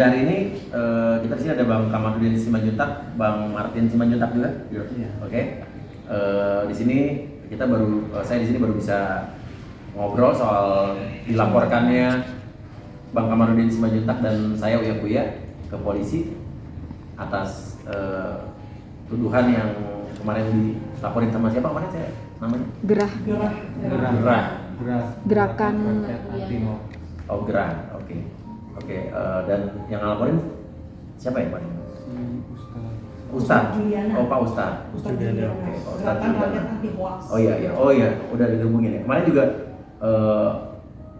hari ini kita di sini ada Bang Kamarudin Simanjuntak, Bang Martin Simanjuntak juga. Iya. Oke. Di sini kita saya di sini baru bisa ngobrol soal dilaporkannya Bang Kamarudin Simanjuntak dan saya Uya Kuya ke polisi atas tuduhan yang kemarin dilaporin sama siapa kemarin saya namanya? Gerah. Gerakan Oh, Gerah. Oke. Dan yang ngelaporin siapa ya Pak? Ustadz. Oh, Pak Ustadz. Ustadz Juliana. Oke, Pak Ustadz Gerakan Juliana. Rakyat Anti Hoax. Oh iya, udah dihubungin ya. Kemarin juga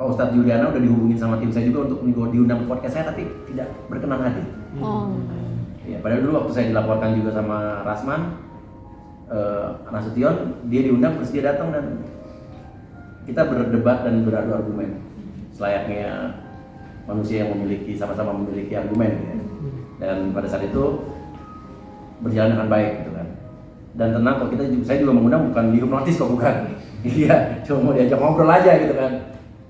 Pak Ustadz Juliana udah dihubungin sama tim saya juga untuk diundang ke podcast saya, tapi tidak berkenan hati. Oh. Ya, padahal dulu waktu saya dilaporkan juga sama Rasman, Nasution, dia diundang terus dia datang dan kita berdebat dan beradu argumen selayaknya manusia yang sama-sama memiliki argumen gitu ya. Dan pada saat itu berjalan dengan baik gitu kan. Dan tenang kok, saya juga mengundang bukan dihipnotis kok, bukan. Iya, cuma mau diajak ngobrol aja gitu kan.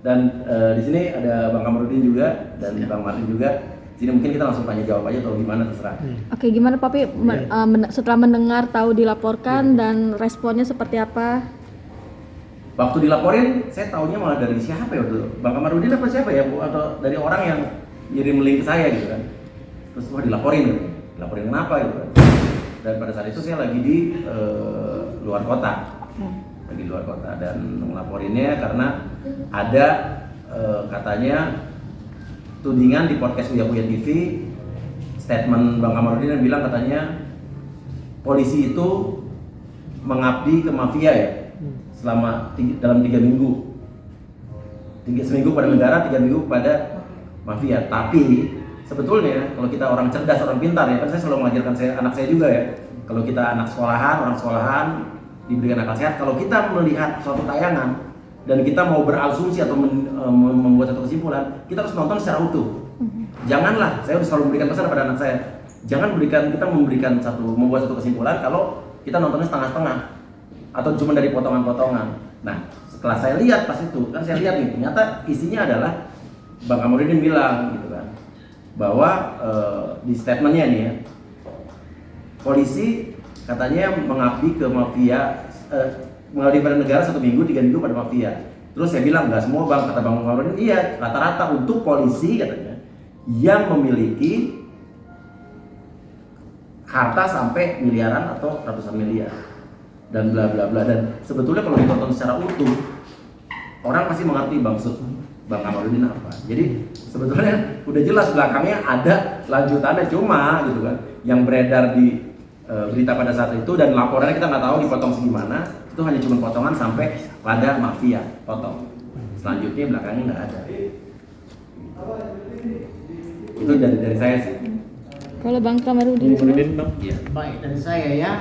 Dan di sini ada Bang Kamarudin juga dan Bang Martin juga. Di sini mungkin kita langsung tanya jawab aja atau gimana terserah. Oke, gimana Papi setelah mendengar tahu dilaporkan dan responnya seperti apa? Waktu dilaporin, saya taunya malah dari siapa ya waktu itu? Bang Kamarudin apa siapa ya Bu? Atau dari orang yang ngirim link ke saya gitu kan. Terus wah dilaporin gitu. Dilaporin kenapa gitu kan. Dan pada saat itu saya lagi di luar kota. Lagi di luar kota dan ngelaporinnya karena ada katanya tudingan di podcast Uya Kuya TV, statement Bang Kamarudin yang bilang katanya polisi itu mengabdi ke mafia ya dalam 3 minggu. Seminggu pada negara, 3 minggu pada mafia. Tapi sebetulnya kalau kita orang cerdas, orang pintar ya, kan saya selalu mengajarkan anak saya juga ya. Kalau kita orang sekolahan diberikan akal sehat, kalau kita melihat suatu tayangan dan kita mau berasumsi atau membuat satu kesimpulan, kita harus nonton secara utuh. Janganlah, saya harus selalu memberikan pesan pada anak saya, jangan membuat satu kesimpulan kalau kita nontonnya setengah-setengah atau cuma dari potongan-potongan. Nah, setelah saya lihat pas itu, kan saya lihat nih, ternyata isinya adalah Bang Kamarudin bilang gitu kan, bahwa di statementnya nih ya, polisi katanya mengabdi ke mafia, mengabdi pada negara 1 minggu, 3 minggu pada mafia. Terus saya bilang nggak semua Bang, kata Bang Kamarudin, iya rata-rata untuk polisi katanya yang memiliki harta sampai miliaran atau ratusan miliar dan bla bla bla. Dan sebetulnya kalau ditonton secara utuh, orang pasti mengerti maksud Bang Kamarudin apa. Jadi sebetulnya udah jelas belakangnya ada lanjutannya, cuma gitu kan yang beredar di berita pada saat itu dan laporannya kita nggak tahu dipotong segimana, itu hanya cuma potongan sampai pada mafia potong. Selanjutnya belakangnya nggak ada. Itu dari saya sih. Kalau Bang Kamarudin Bang. Iya. Baik, dari saya ya.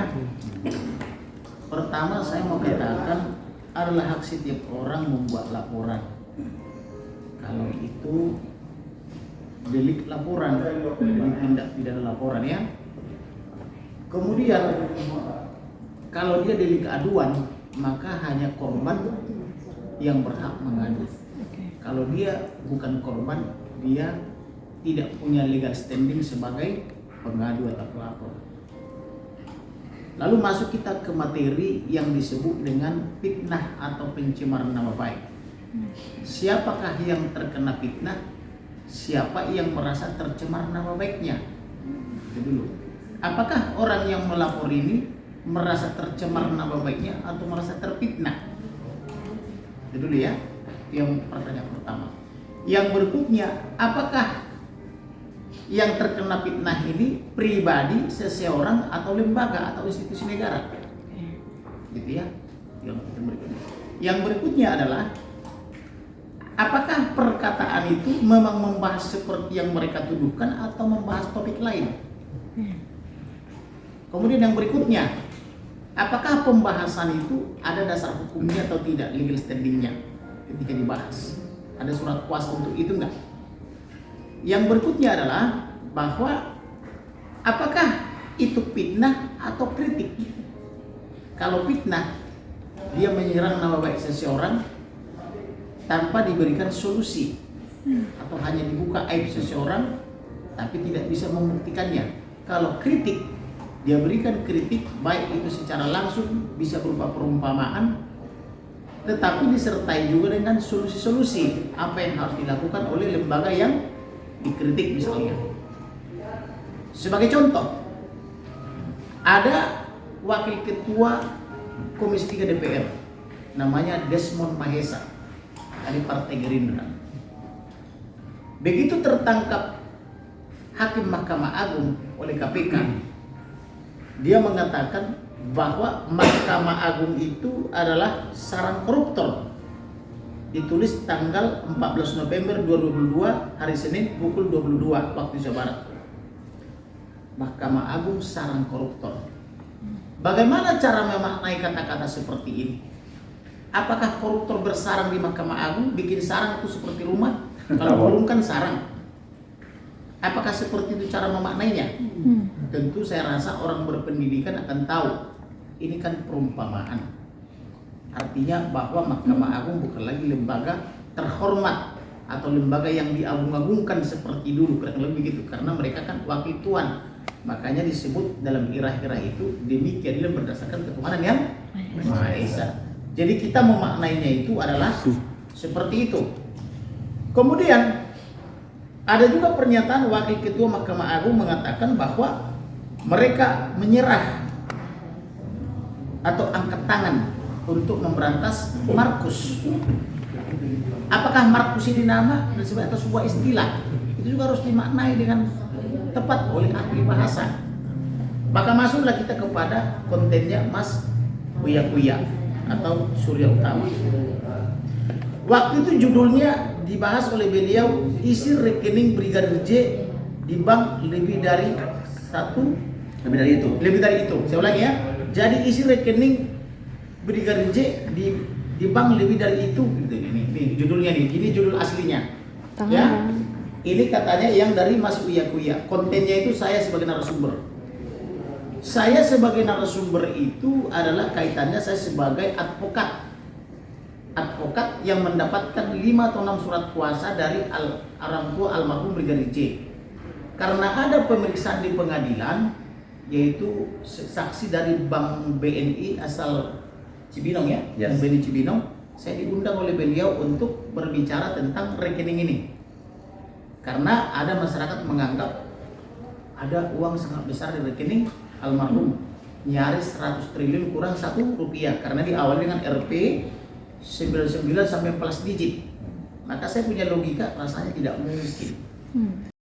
Pertama saya mau katakan adalah hak setiap orang membuat laporan. Kalau itu delik laporan, delik tindak pidana laporan ya. Kemudian kalau dia delik aduan, maka hanya korban yang berhak mengadu. Kalau dia bukan korban, dia tidak punya legal standing sebagai pengadu atau pelapor. Lalu masuk kita ke materi yang disebut dengan fitnah atau pencemaran nama baik. Siapakah yang terkena fitnah? Siapa yang merasa tercemar nama baiknya? Itu dulu. Apakah orang yang melapor ini merasa tercemar nama baiknya atau merasa terfitnah? Itu dulu ya. Itu yang pertanyaan pertama. Yang berikutnya, apakah yang terkena fitnah ini pribadi, seseorang, atau lembaga atau institusi negara? Gitu ya. Yang berikutnya adalah apakah perkataan itu memang membahas seperti yang mereka tuduhkan atau membahas topik lain? Kemudian yang berikutnya, apakah pembahasan itu ada dasar hukumnya atau tidak, legal standingnya ketika dibahas? Ada surat kuasa untuk itu enggak? Yang berikutnya adalah bahwa apakah itu fitnah atau kritik? Kalau fitnah, dia menyerang nama baik seseorang tanpa diberikan solusi, atau hanya dibuka aib seseorang tapi tidak bisa membuktikannya. Kalau kritik, dia berikan kritik baik itu secara langsung bisa berupa perumpamaan, tetapi disertai juga dengan solusi-solusi apa yang harus dilakukan oleh lembaga yang dikritik misalnya. Sebagai contoh, ada wakil ketua Komisi 3 DPR namanya Desmond Mahesa dari Partai Gerindra. Begitu tertangkap Hakim Mahkamah Agung oleh KPK, dia mengatakan bahwa Mahkamah Agung itu adalah sarang koruptor. Ditulis tanggal 14 November 2022 hari Senin pukul 22 waktu Indonesia Barat. Mahkamah Agung sarang koruptor. Bagaimana cara memaknai kata-kata seperti ini? Apakah koruptor bersarang di Mahkamah Agung bikin sarang itu seperti rumah? Kalau burung kan sarang. Apakah seperti itu cara memaknainya? Tentu saya rasa orang berpendidikan akan tahu. Ini kan perumpamaan. Artinya bahwa Mahkamah Agung bukan lagi lembaga terhormat atau lembaga yang diagung-agungkan seperti dulu, kurang lebih gitu. Karena mereka kan wakil tuan. Makanya disebut dalam irah-irah itu demikian berdasarkan ketuhanan yang Maha Esa. Jadi kita memaknainya itu adalah seperti itu. Kemudian ada juga pernyataan Wakil Ketua Mahkamah Agung mengatakan bahwa mereka menyerah atau angkat tangan untuk memberantas Markus. Apakah Markus ini nama atau sebuah istilah? Itu juga harus dimaknai dengan tepat oleh ahli bahasa. Maka masuklah kita kepada kontennya Mas Uya Kuya atau Surya Utama. Waktu itu judulnya dibahas oleh beliau, isi rekening Brigadir J di bank lebih dari itu. Saya ulangi ya. Jadi isi rekening Brigadir J di bank lebih dari itu. Ini judulnya nih. Ini judul aslinya. Ya. Ini katanya yang dari Mas Uya Kuya. Kontennya itu saya sebagai narasumber. Saya sebagai narasumber itu adalah kaitannya saya sebagai advokat yang mendapatkan 5 atau 6 surat kuasa dari orang tua almarhum Brigadir J. Karena ada pemeriksaan di pengadilan, yaitu saksi dari Bank BNI asal Cibinong ya, yes. BNI Cibinong. Saya diundang oleh beliau untuk berbicara tentang rekening ini. Karena ada masyarakat menganggap ada uang sangat besar di rekening almarhum, nyaris 100 triliun kurang 1 rupiah, karena diawali dengan RP 99 sampai plus digit. Maka saya punya logika rasanya tidak mungkin.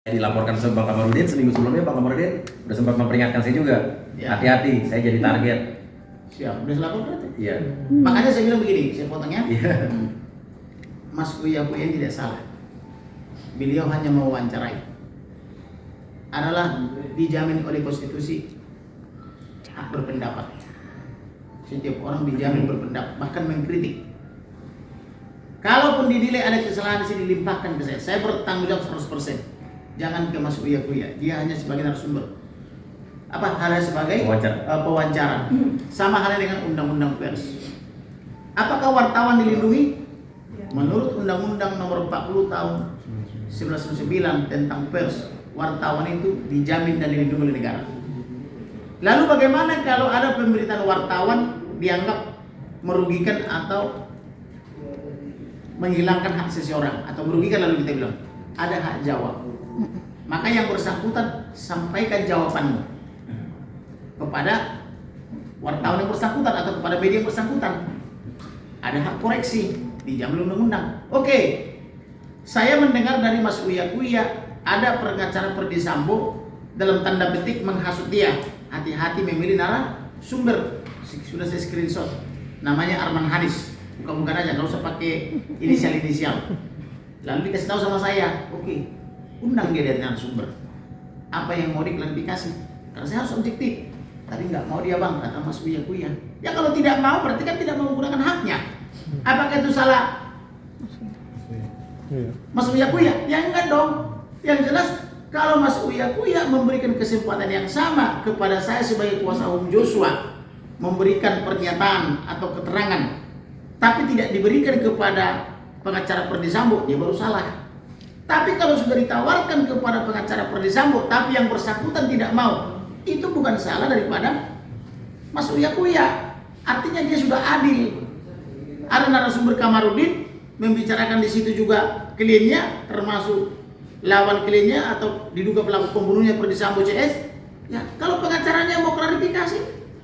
Dilaporkan ke Bang Kamarudin seminggu sebelumnya. Bang Kamarudin udah sempat memperingatkan saya juga, hati-hati, saya jadi target. Siap, udah lapor berarti? Iya. Makanya saya bilang begini, saya potongnya. Iya. Mas Uya Kuya tidak salah. Beliau hanya mewawancarai. Adalah dijamin oleh konstitusi hak berpendapat. Setiap orang dijamin berpendapat, bahkan mengkritik. Kalaupun dinilai ada kesalahan di sini, dilimpahkan ke saya. Saya bertanggung jawab 100%. Jangan ke Mas Uya Kuya. Dia hanya sebagai narasumber. Hanya sebagai pewawancara. Sama halnya dengan undang-undang pers. Apakah wartawan dilindungi? Menurut Undang-Undang Nomor 40 Tahun 1999 tentang pers, wartawan itu dijamin dan dilindungi oleh negara. Lalu bagaimana kalau ada pemberitaan wartawan dianggap merugikan atau menghilangkan hak seseorang atau merugikan, lalu kita bilang ada hak jawab. Maka yang bersangkutan sampaikan jawabanmu kepada wartawan yang bersangkutan atau kepada media yang bersangkutan. Ada hak koreksi, dijamin undang-undang. Oke, saya mendengar dari Mas Uya Kuya ada pengacara Ferdy Sambo dalam tanda petik menghasut dia. Hati-hati memilih narasumber. Sudah saya screenshot. Namanya Arman Hanis. Bukan aja, nggak usah pakai inisial. Lalu dikasih tahu sama saya, oke, undang dia dari narasumber. Apa yang mau diklarifikasi? Karena saya harus objektif. Tadi nggak mau dia bang, kata Mas Uya Kuya. Ya kalau tidak mau berarti kan tidak mau menggunakan haknya. Apakah itu salah Mas Uya Kuya? Ya enggak dong. Yang jelas kalau Mas Uya Kuya memberikan kesempatan yang sama kepada saya sebagai kuasa hukum Joshua, memberikan pernyataan atau keterangan, tapi tidak diberikan kepada pengacara Ferdy Sambo, dia baru salah. Tapi kalau sudah ditawarkan kepada pengacara Ferdy Sambo, tapi yang bersangkutan tidak mau, itu bukan salah daripada Mas Uya Kuya. Artinya dia sudah adil. Ada narasumber Kamarudin membicarakan di situ juga kliennya, termasuk lawan kliennya atau diduga pelaku pembunuhnya Ferdy Sambo CS. Ya, kalau pengacaranya mau klarifikasi,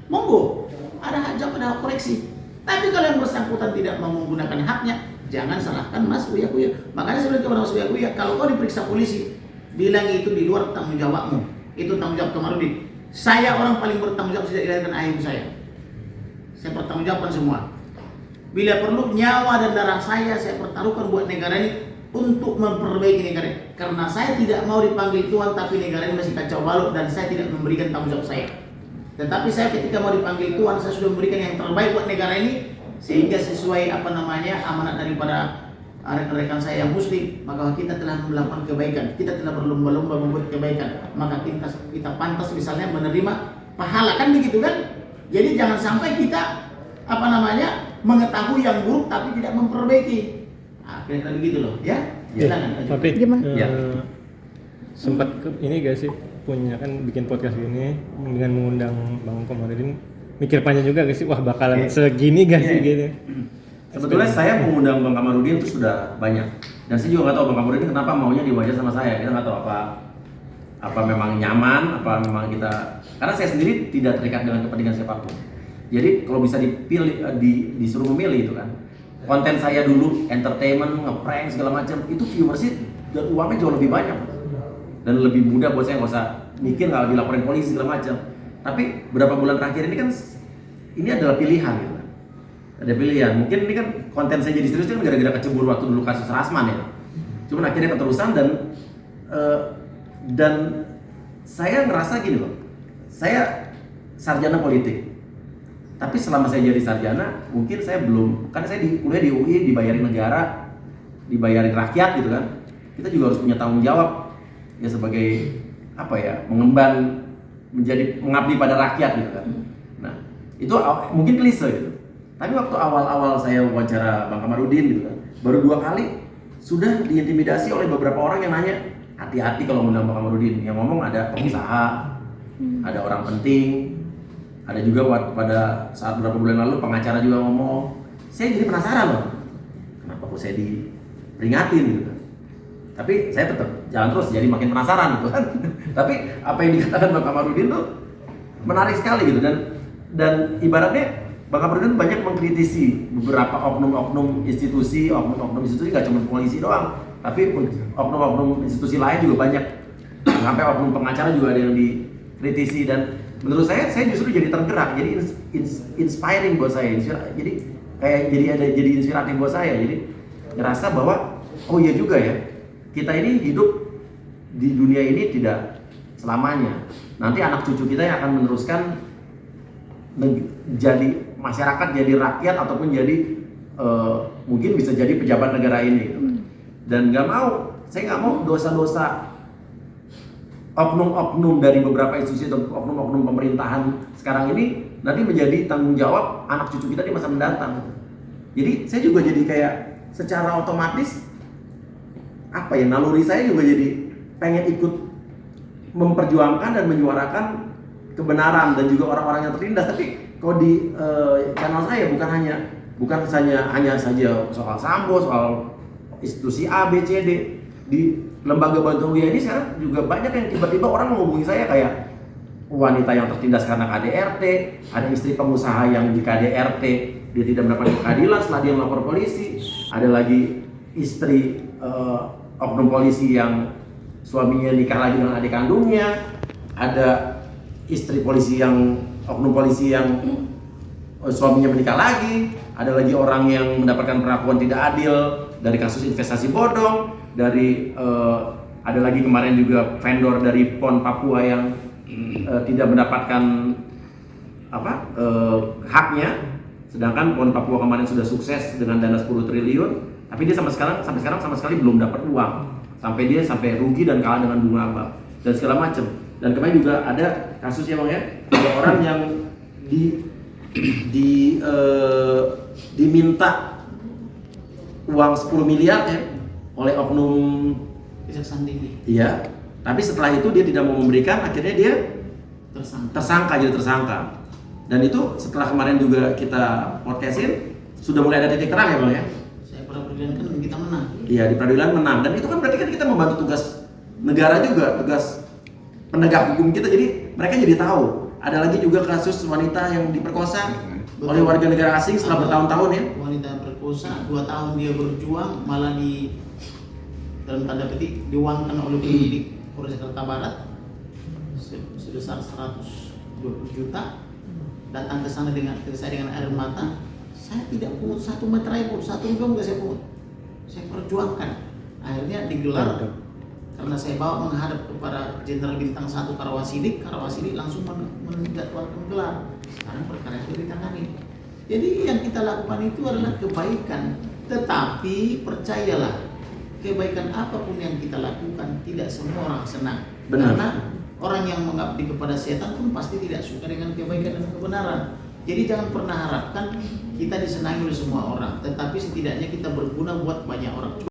monggo, ada hak jawab, ada hak koreksi. Tapi kalau yang bersangkutan tidak mau menggunakan haknya, jangan salahkan Mas Uya Kuya. Makanya saya bilang kepada Mas Uya Kuya, kalau kau diperiksa polisi, bilang itu di luar tanggung jawabmu. Itu tanggung jawab Kamarudin. Saya orang paling bertanggung jawab sejak dilahirkan ayah ibu saya. Saya pertanggungjawabkan semua. Bila perlu nyawa dan darah saya pertaruhkan buat negara ini untuk memperbaiki negara ini. Karena saya tidak mau dipanggil Tuhan, tapi negara ini masih kacau balau dan saya tidak memberikan tanggung jawab saya. Tetapi saya ketika mau dipanggil Tuhan, saya sudah memberikan yang terbaik buat negara ini, sehingga sesuai amanat daripada rekan-rekan saya yang muslim, maka kita telah melakukan kebaikan, kita telah berlomba-lomba membuat kebaikan, maka kita pantas misalnya menerima pahala, kan begitu kan? Jadi jangan sampai kita mengetahui yang buruk tapi tidak memperbaiki. Kira-kira begitu loh, ya? Silakan. Tapi Ya. sempat ini gak sih punya kan bikin podcast gini dengan mengundang Bang Kamarudin, mikir panjang juga gak sih, wah bakalan segini gak sih gitu? Sebetulnya saya mengundang Bang Kamarudin itu sudah banyak, dan saya juga nggak tahu Bang Kamarudin kenapa maunya diwajah sama saya. Kita nggak tahu apa memang nyaman, apa memang kita, karena saya sendiri tidak terikat dengan kepentingan siapapun. Jadi kalau bisa dipilih, disuruh memilih itu kan, konten saya dulu entertainment, ngeprank segala macam, itu viewersnya dan uangnya jauh lebih banyak dan lebih mudah buat saya, nggak usah mikir nggak dilaporin polisi segala macam. Tapi beberapa bulan terakhir ini kan ini adalah pilihan gitu. Ada pilihan, mungkin ini kan konten saya jadi serius kan gara-gara kecebur waktu dulu kasus Rasman ya. Cuman akhirnya keterusan dan saya ngerasa gini loh, saya sarjana politik, tapi selama saya jadi sarjana mungkin saya belum, kan saya kuliah di UI, dibayarin negara, dibayarin rakyat gitu kan. Kita juga harus punya tanggung jawab ya sebagai mengemban, mengabdi pada rakyat gitu kan. Nah itu mungkin klise gitu. Tapi waktu awal-awal saya wawancara Bang Kamarudin gitu kan, baru 2 kali sudah diintimidasi oleh beberapa orang yang nanya, hati-hati kalau mengundang Bang Kamarudin. Yang ngomong ada pengusaha, ada orang penting, ada juga pada saat beberapa bulan lalu pengacara juga ngomong. Saya jadi penasaran loh, kenapa kok saya diperingatin gitu kan. Tapi saya tetap jalan terus, jadi makin penasaran gitu kan. Tapi apa yang dikatakan Bang Kamarudin tuh menarik sekali gitu, dan ibaratnya Bang Kamarudin banyak mengkritisi beberapa oknum-oknum institusi nggak cuma polisi doang, tapi oknum-oknum institusi lain juga banyak. Sampai oknum pengacara juga ada yang dikritisi, dan menurut saya justru jadi tergerak, jadi inspiring buat saya. Jadi jadi inspiratif buat saya. Jadi ngerasa bahwa oh iya juga ya, kita ini hidup di dunia ini tidak selamanya. Nanti anak cucu kita yang akan meneruskan jadi masyarakat, jadi rakyat, ataupun jadi mungkin bisa jadi pejabat negara ini gitu. Dan saya nggak mau dosa-dosa oknum-oknum dari beberapa institusi atau oknum-oknum pemerintahan sekarang ini nanti menjadi tanggung jawab anak cucu kita di masa mendatang. Jadi saya juga jadi kayak secara otomatis naluri saya juga jadi pengen ikut memperjuangkan dan menyuarakan kebenaran dan juga orang-orang yang tertindas. Tapi kalau di channel saya bukan hanya saja soal Sambo, soal institusi A, B, C, D. Di lembaga bantuan Uya ini sekarang juga banyak yang tiba-tiba orang menghubungi saya, kayak wanita yang tertindas karena KDRT, ada istri pengusaha yang di KDRT dia tidak mendapatkan keadilan setelah dia melapor polisi, ada lagi istri oknum polisi yang suaminya nikah lagi dengan adik kandungnya, ada istri polisi oknum polisi yang suaminya menikah lagi, ada lagi orang yang mendapatkan perlakuan tidak adil dari kasus investasi bodong, ada lagi kemarin juga vendor dari PON Papua yang tidak mendapatkan haknya, sedangkan PON Papua kemarin sudah sukses dengan dana 10 triliun, tapi dia sampai sekarang sama sekali belum dapat uang, sampai rugi dan kalah dengan bunga bank dan segala macam. Dan kemarin juga ada kasus ya Bang ya, ada orang yang diminta uang 10 miliar ya oleh oknum Kejaksaan tinggi. Iya. Tapi setelah itu dia tidak mau memberikan, akhirnya dia Tersangka. jadi tersangka. Dan itu setelah kemarin juga kita podcastin sudah mulai ada titik terang ya Bang ya. Saya peradilan kan kita menang. Iya, di peradilan menang, dan itu kan berarti kan kita membantu tugas negara juga, tugas penegak hukum kita. Jadi mereka jadi tahu. Ada lagi juga kasus wanita yang diperkosa oleh warga negara asing setelah bertahun-tahun ya. Wanita perkosa 2 tahun dia berjuang, malah dalam tanda petik diuangkan oleh penyidik Polres Jakarta Barat sebesar 120 juta. Datang ke sana dengan air mata. Saya tidak pungut 1 meterai pun, 1 rupiah enggak saya pungut. Saya perjuangkan. Akhirnya digelar karena saya bawa menghadap kepada Jenderal Bintang 1 Karawasidik langsung menjadwalkan gelar. Sekarang perkara itu ditangani. Jadi yang kita lakukan itu adalah kebaikan. Tetapi percayalah, kebaikan apapun yang kita lakukan tidak semua orang senang. Benar. Karena orang yang mengabdi kepada setan pun pasti tidak suka dengan kebaikan dan kebenaran. Jadi jangan pernah harapkan kita disenangi oleh semua orang, tetapi setidaknya kita berguna buat banyak orang.